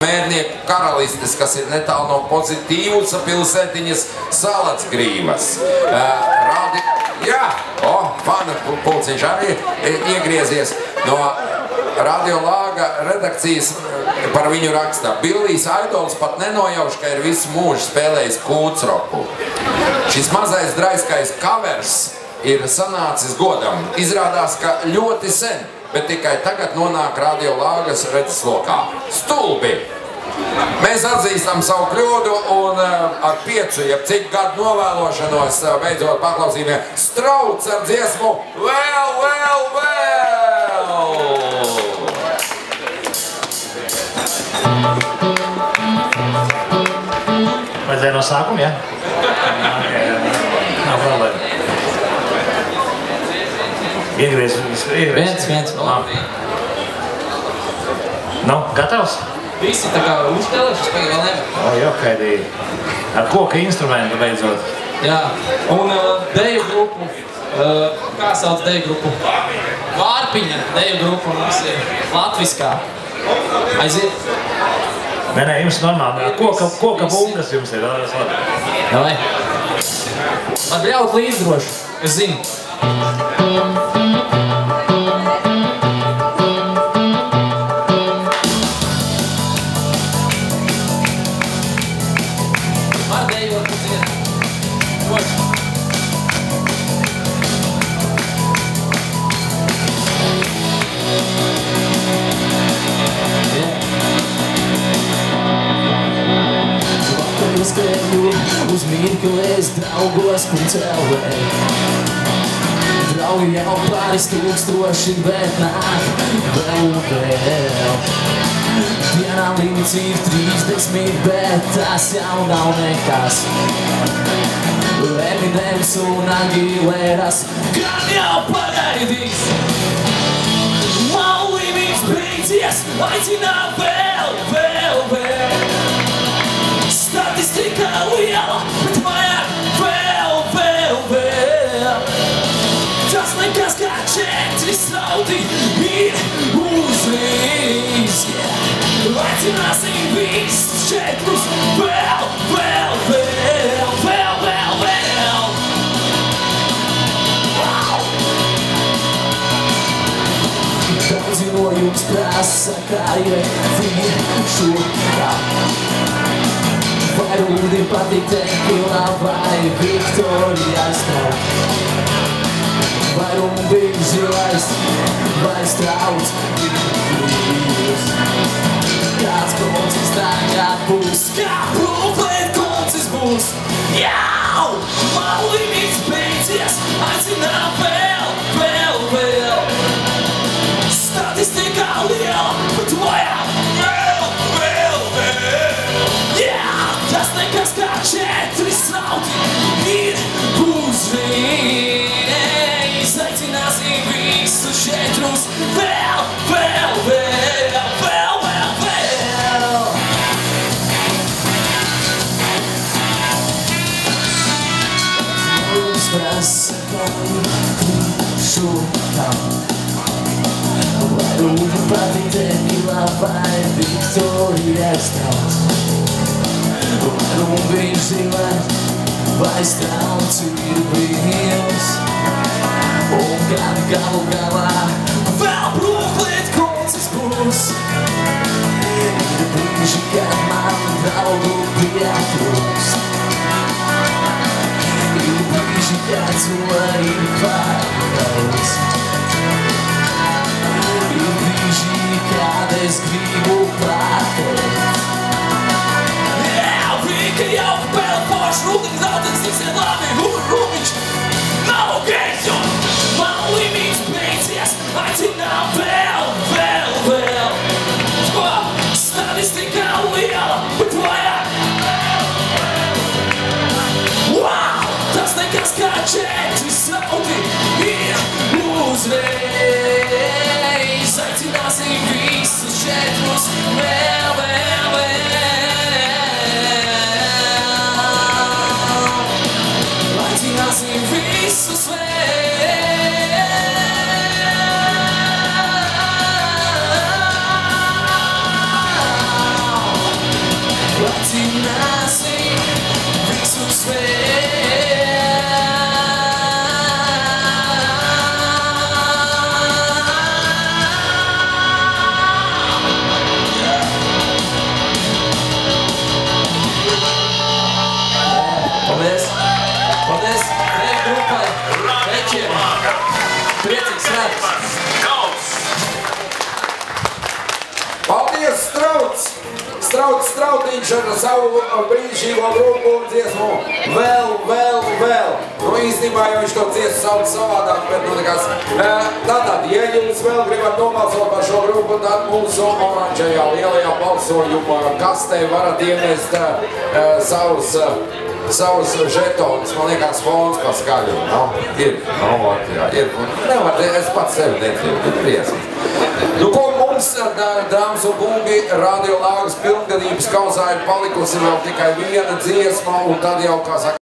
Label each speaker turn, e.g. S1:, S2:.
S1: Mērnieku karalistes, kas ir netālu no Pozitīvas pilsētiņas Salacgrīvas. Jā, fana pulciņš arī iegriezies no Radio Lāga redakcijas par viņu rakstā. Billijs Aidols pat nenojauš, ka ir visu mūžu spēlējis kūtsroku. Šis mazais draiskais covers ir sanācis godam. Izrādās, ka ļoti sen, bet tikai tagad nonāk Radio Lāgas redzeslokā. Stulbi! Mēs atzīstam savu kļūdu un ar 5, jeb citu gadu novēlošanos beidzot paklausījumiem Strauts ar dziesmu Vēl!
S2: Vajadzēja no sākuma, ja? Nav problēma. Iegriez.
S3: Viens.
S2: Nu, gatavs?
S3: Visi tā kā uzspēlējuši, es pagaidām vēl nevaru.
S2: Jā, kaidīgi. Ar koka instrumentu beidzot.
S3: Jā, un deju grupu, kā sauc deju grupu? Vārpiņa deju grupu mums ir latviskā. Aiziet?
S2: Nē, jums normāli. Koka bungas jums ir.
S3: Davai. Man bļaut līdzdroši, es zinu.
S4: Uz mirklis draugos puncelēju. Draugi jau pāris tūkstoši, bet nāk vēl. Dienā limits ir 30, bet tas jau nav nekas. Eminems un Aguileras gan jau pagaidīs. Man limits beidzies, aicinā vēl. Statistika liela, bet vajag vēl. Tas nekas kā 4 strauti ir uzreiz. Aicināsim visus 4 vēl. Daudzi no jums prasa, kā ievišu. Vai rūdi patīk tequila vai Viktorijas nav? Vai rumbīgi zilais vai strauts? Kāds koncis tagad būs? Kā problēt koncis būs? Jau! Man limits beidzies, aicinā vēl. Statistika liela, bet vajag vēl. Tas nekas kā 4 strauti ir uzreiz. Aicināsim visus 4 vēl. Mums prasa, kā ievišu tam. Vai rūdi patīk tequila vai Viktorijas nav? Rumbīgi zilais vai strauts ir viens. Un kad galu galā vēl brūklīt koncis būs. Ir brīži, kad man draugu pietrūkst. Ir brīži, kad to ir pārdaudz. Ir brīži, kad es gribu pateikt. Ka jau pēl forši rūtiņš, zaudens tiksiet labi, rūtiņš nav gejs, jo man limits beidzies, aicinā vēl. Statistika liela, bet vajag wow! Tas nekas kā 4 strauti ir uzreiz. Aicināsim visus 4 vēl. Aicināsim visus vēl.
S1: viņš ar savu brīnišķīgo grupu un dziesmu vēl. Nu, īstenībā jau viņš to dziesmu sauc savādāk, bet nu nekās. Tātad, ja jūs vēl gribat nobalsot par šo grupu, tad mūsu oranžajā lielajā balsojuma kastē varat ienest savus žetonus. Man liekas, fons pa skaļu. Ir. Nevar, es pats sevi nedzirdēju, briesmas. Nu, ko mums, dāmas un kungi, Radio Lāgas pilngadības kausā ir palikusi vēl tikai viena dziesma, un tad jau, kā saka,